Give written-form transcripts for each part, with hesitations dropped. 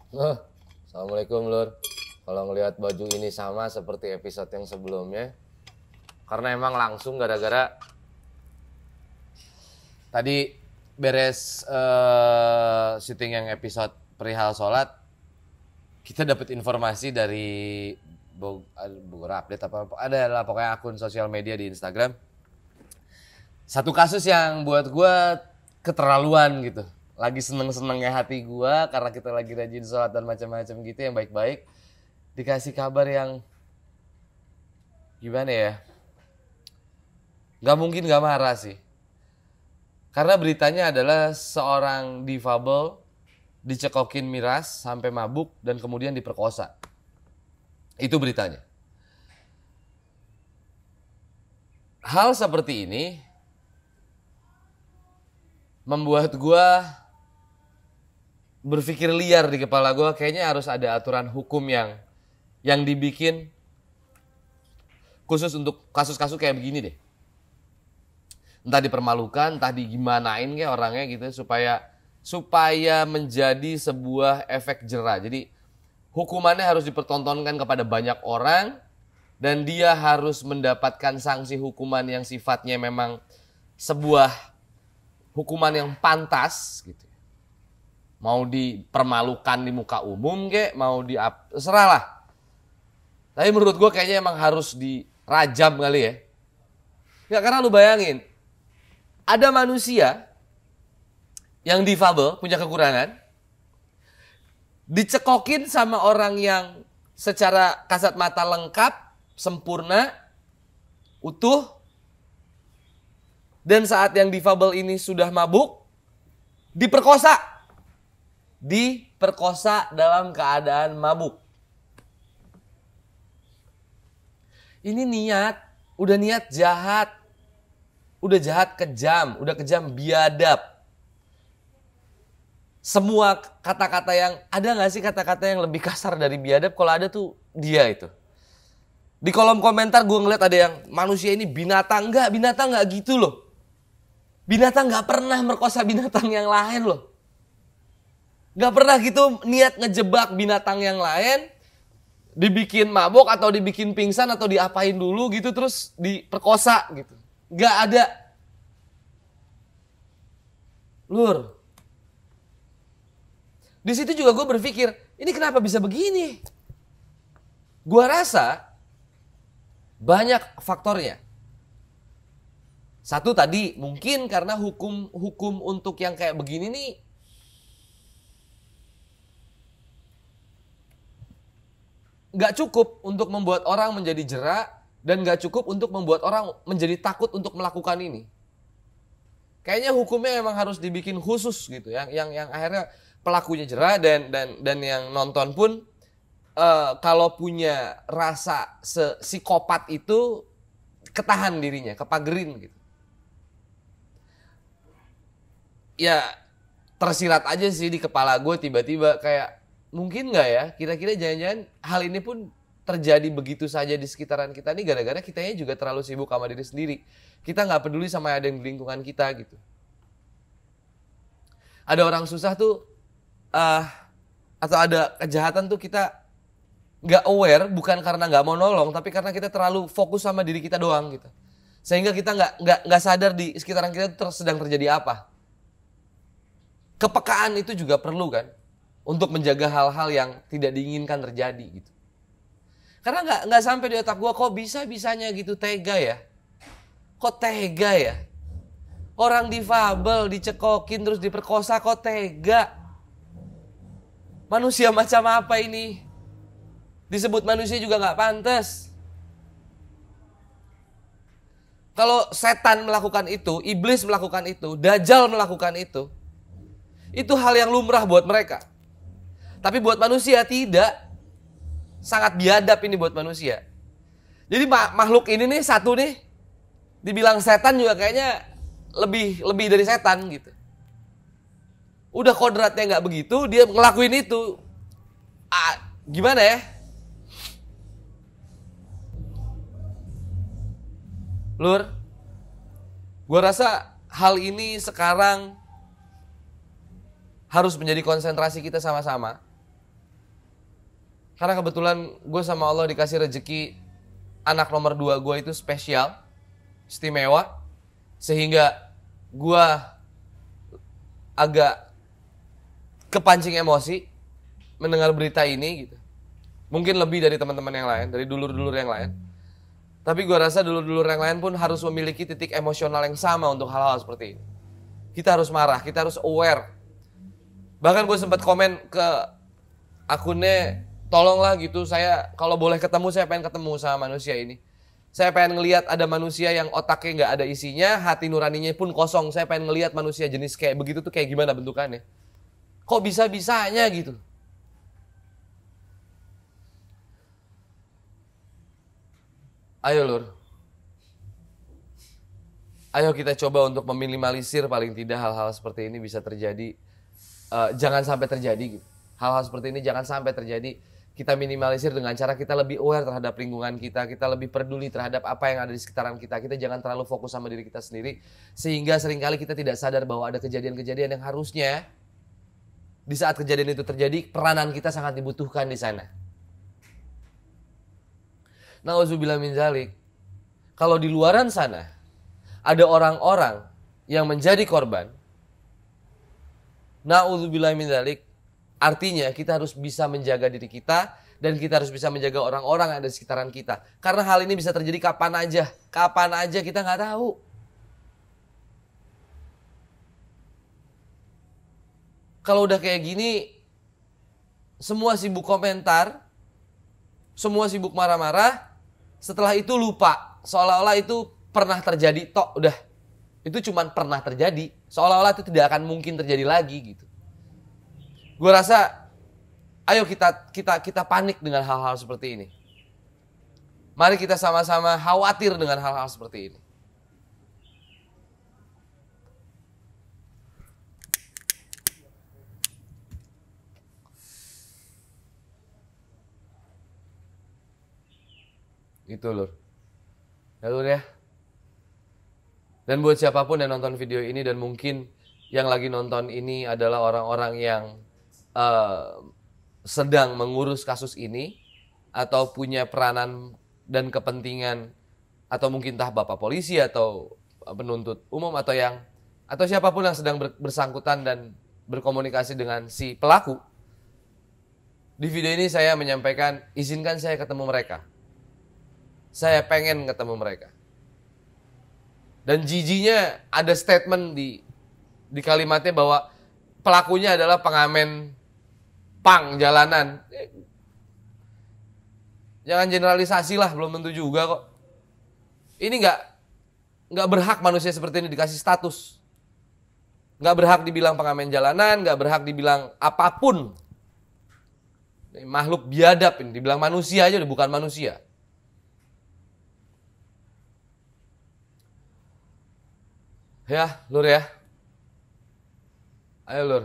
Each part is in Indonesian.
Assalamualaikum Lur. Kalau ngelihat baju ini sama seperti episode yang sebelumnya, karena emang langsung gara-gara tadi beres syuting yang episode perihal sholat, kita dapat informasi dari Bogor Update apa ada lah pokoknya akun sosial media di Instagram. Satu kasus yang buat gue keterlaluan gitu. Lagi seneng-senengnya hati gue karena kita lagi rajin sholat dan macam-macam gitu yang baik-baik. Dikasih kabar yang gimana ya? Gak mungkin gak marah sih. Karena beritanya adalah seorang difabel dicekokin miras sampai mabuk dan kemudian diperkosa. Itu beritanya. Hal seperti ini membuat gue berpikir liar di kepala gue, kayaknya harus ada aturan hukum yang dibikin khusus untuk kasus-kasus kayak begini deh. Entah dipermalukan, entah digimanain kayak orangnya gitu supaya menjadi sebuah efek jera. Jadi hukumannya harus dipertontonkan kepada banyak orang dan dia harus mendapatkan sanksi hukuman yang sifatnya memang sebuah hukuman yang pantas gitu. Mau dipermalukan di muka umum kek, mau seralah. Tapi menurut gue kayaknya emang harus dirajam kali ya. Ya karena lu bayangin, ada manusia yang difabel, punya kekurangan, dicekokin sama orang yang secara kasat mata lengkap, sempurna, utuh, dan saat yang difabel ini sudah mabuk, diperkosa. Diperkosa dalam keadaan mabuk. Ini udah niat jahat. Udah jahat kejam, udah kejam biadab. Semua kata-kata yang, ada gak sih kata-kata yang lebih kasar dari biadab? Kalau ada tuh dia itu. Di kolom komentar gue ngeliat ada yang manusia ini binatang gak gitu loh. Binatang gak pernah merkosa binatang yang lain loh. Gak pernah gitu niat ngejebak binatang yang lain, dibikin mabok atau dibikin pingsan atau diapain dulu gitu terus diperkosa gitu. Gak ada. Lur. Di situ juga gue berpikir, ini kenapa bisa begini? Gue rasa banyak faktornya. Satu tadi mungkin karena hukum untuk yang kayak begini nih gak cukup untuk membuat orang menjadi jera dan gak cukup untuk membuat orang menjadi takut untuk melakukan ini. Kayaknya hukumnya emang harus dibikin khusus gitu, yang akhirnya pelakunya jera dan yang nonton pun kalau punya rasa psikopat itu ketahan dirinya, kepagerin gitu. Ya tersirat aja sih di kepala gue tiba-tiba kayak, mungkin nggak ya, kira-kira jangan-jangan hal ini pun terjadi begitu saja di sekitaran kita nih gara-gara kitanya juga terlalu sibuk sama diri sendiri. Kita nggak peduli sama ada yang di lingkungan kita gitu. Ada orang susah tuh, atau ada kejahatan tuh kita nggak aware bukan karena nggak mau nolong, tapi karena kita terlalu fokus sama diri kita doang gitu. Sehingga kita nggak sadar di sekitaran kita tuh sedang terjadi apa. Kepekaan itu juga perlu kan. Untuk menjaga hal-hal yang tidak diinginkan terjadi gitu. Karena nggak sampai di otak gue, kok bisa-bisanya gitu tega ya? Kok tega ya? Orang difabel, dicekokin terus diperkosa, kok tega? Manusia macam apa ini? Disebut manusia juga nggak pantas. Kalau setan melakukan itu, iblis melakukan itu, dajjal melakukan itu hal yang lumrah buat mereka. Tapi buat manusia tidak. Sangat biadab ini buat manusia. Jadi makhluk ini nih satu nih, dibilang setan juga kayaknya lebih dari setan gitu. Udah kodratnya nggak begitu, dia ngelakuin itu. Gimana ya? Lur, gue rasa hal ini sekarang harus menjadi konsentrasi kita sama-sama. Karena kebetulan gue sama Allah dikasih rezeki anak nomor 2 gue itu spesial, istimewa. Sehingga gue agak kepancing emosi mendengar berita ini gitu. Mungkin lebih dari teman-teman yang lain, dari dulur-dulur yang lain. Tapi gue rasa dulur-dulur yang lain pun harus memiliki titik emosional yang sama untuk hal-hal seperti ini. Kita harus marah, kita harus aware. Bahkan gue sempat komen ke akunnya, tolonglah gitu, saya kalau boleh ketemu, saya pengen ketemu sama manusia ini. Saya pengen ngelihat ada manusia yang otaknya nggak ada isinya, hati nuraninya pun kosong. Saya pengen ngelihat manusia jenis kayak begitu tuh kayak gimana bentukannya. Kok bisa-bisanya gitu. Ayo Lur. Ayo kita coba untuk meminimalisir paling tidak hal-hal seperti ini bisa terjadi. Jangan sampai terjadi gitu. Hal-hal seperti ini jangan sampai terjadi. Kita minimalisir dengan cara kita lebih aware terhadap lingkungan kita lebih peduli terhadap apa yang ada di sekitaran kita jangan terlalu fokus sama diri kita sendiri, sehingga seringkali kita tidak sadar bahwa ada kejadian-kejadian yang harusnya di saat kejadian itu terjadi, peranan kita sangat dibutuhkan di sana. Nauzubillah min dzalik. Kalau di luaran sana ada orang-orang yang menjadi korban, nauzubillah min dzalik, artinya kita harus bisa menjaga diri kita dan kita harus bisa menjaga orang-orang yang ada di sekitaran kita. Karena hal ini bisa terjadi kapan aja kita nggak tahu. Kalau udah kayak gini, semua sibuk komentar, semua sibuk marah-marah, setelah itu lupa. Seolah-olah itu pernah terjadi, udah. Itu cuma pernah terjadi, seolah-olah itu tidak akan mungkin terjadi lagi gitu. Gue rasa, ayo kita panik dengan hal-hal seperti ini. Mari kita sama-sama khawatir dengan hal-hal seperti ini. Gitu Lur. Ya Lur ya. Dan buat siapapun yang nonton video ini dan mungkin yang lagi nonton ini adalah orang-orang yang sedang mengurus kasus ini atau punya peranan dan kepentingan, atau mungkin entah bapak polisi atau penuntut umum atau siapapun yang sedang bersangkutan dan berkomunikasi dengan si pelaku. Di video ini saya menyampaikan, izinkan saya ketemu mereka. Saya pengen ketemu mereka. Dan jijinya ada statement di kalimatnya bahwa pelakunya adalah pengamen pang jalanan. Jangan generalisasi lah, belum tentu juga kok. Ini nggak berhak manusia seperti ini dikasih status. Nggak berhak dibilang pengamen jalanan, nggak berhak dibilang apapun. Ini makhluk biadab ini, dibilang manusia aja udah bukan manusia. Ya, Lur ya. Ayo Lur.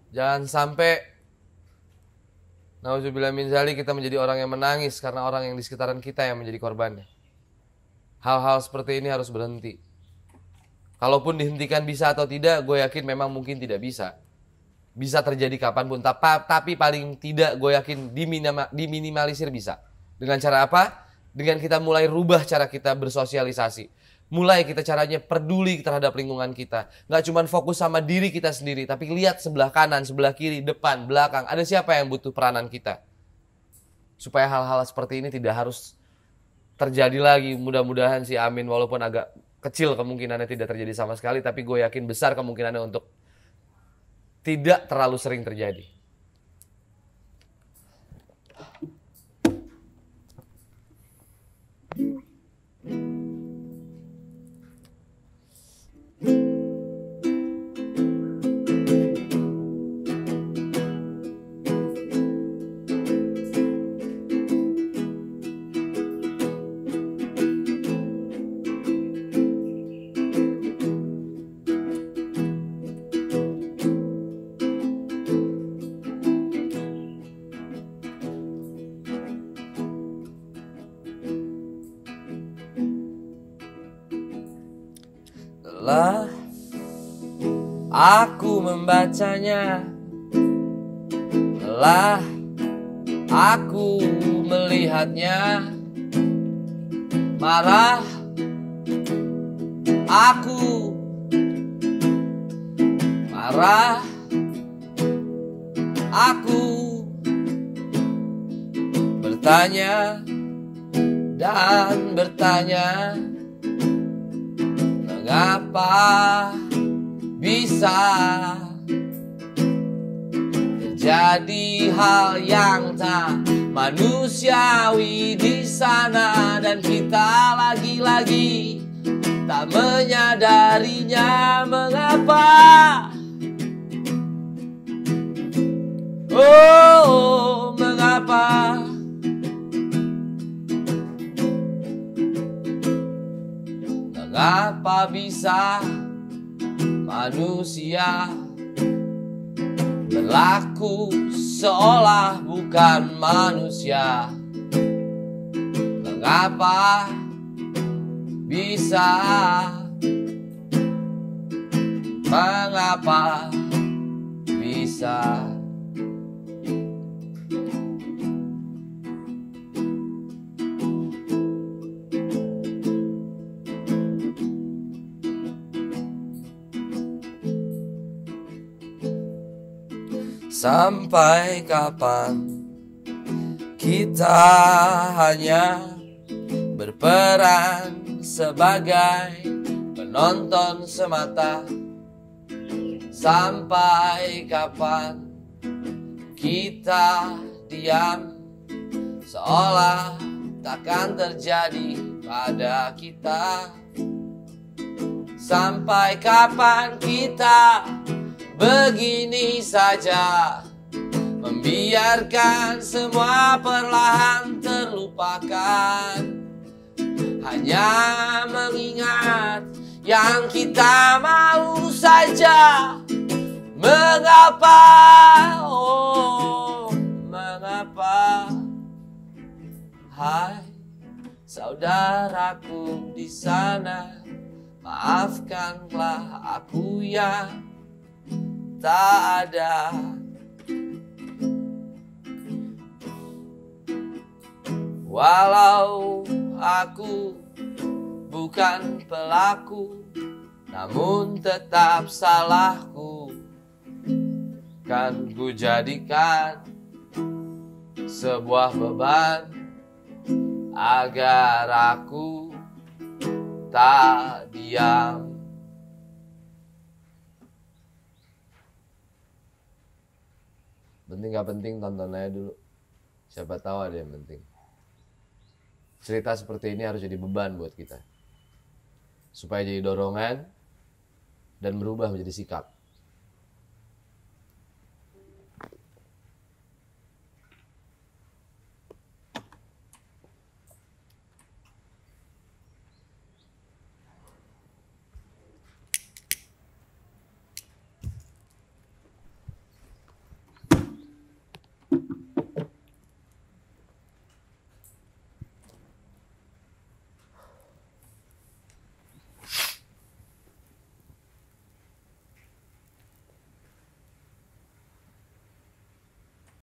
Jangan sampai nauzubillah min dzalik kita menjadi orang yang menangis karena orang yang di sekitaran kita yang menjadi korbannya. Hal-hal seperti ini harus berhenti. Kalaupun dihentikan bisa atau tidak, gue yakin memang mungkin tidak bisa. Bisa terjadi kapanpun, tapi paling tidak gue yakin diminimalisir bisa. Dengan cara apa? Dengan kita mulai rubah cara kita bersosialisasi. Mulai kita caranya peduli terhadap lingkungan kita. Nggak cuma fokus sama diri kita sendiri, tapi lihat sebelah kanan, sebelah kiri, depan, belakang. Ada siapa yang butuh peranan kita. Supaya hal-hal seperti ini tidak harus terjadi lagi. Mudah-mudahan sih amin, walaupun agak kecil kemungkinannya tidak terjadi sama sekali. Tapi gue yakin besar kemungkinannya untuk tidak terlalu sering terjadi. Setelah aku membacanya, telah Aku melihatnya marah. Aku marah. Aku bertanya dan bertanya, mengapa bisa terjadi hal yang tak manusiawi di sana, dan kita lagi-lagi tak menyadarinya. Mengapa? Oh, mengapa? Mengapa bisa manusia berlaku seolah bukan manusia? Mengapa bisa? Mengapa bisa? Sampai kapan kita hanya berperan sebagai penonton semata? Sampai kapan kita diam seolah takkan terjadi pada kita? Sampai kapan kita begini saja membiarkan semua perlahan terlupakan, hanya mengingat yang kita mau saja? Mengapa? Oh, mengapa? Hai saudaraku di sana, maafkanlah aku yang tak ada. Walau aku bukan pelaku, namun tetap salahku. Kan ku jadikan sebuah beban agar aku tak diam. Penting gak penting, tonton aja dulu. Siapa tahu ada yang penting. Cerita seperti ini harus jadi beban buat kita, supaya jadi dorongan dan berubah menjadi sikap.